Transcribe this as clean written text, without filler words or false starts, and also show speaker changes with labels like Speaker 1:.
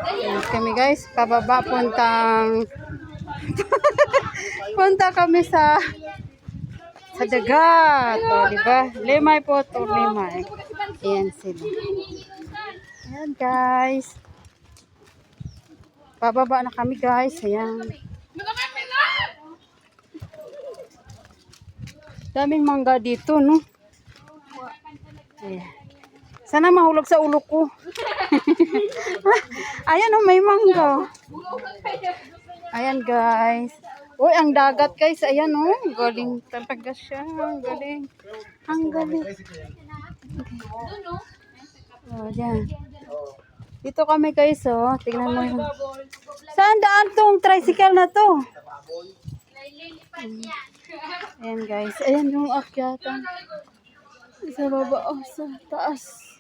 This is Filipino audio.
Speaker 1: Ayan kami guys, pababa punta kami sa dagat. O, diba? Limay po to, limay. Ayan sila. Ayan guys. Pababa na kami guys. Ayan. Daming mangga dito, no? Ayan. Sana mahulog sa ulo ko. Ayan, oh, may mangga. Ayan guys. Uy, ang dagat guys. Ayan, oh. Galing talaga siya. Ang galing. Ang galing. Oh, ayan. Dito kami guys, oh. Tingnan mo yun. Saan daan tong tricycle na to? Ayan guys. Ayan yung akyatan. Sa baba, oh, sa taas.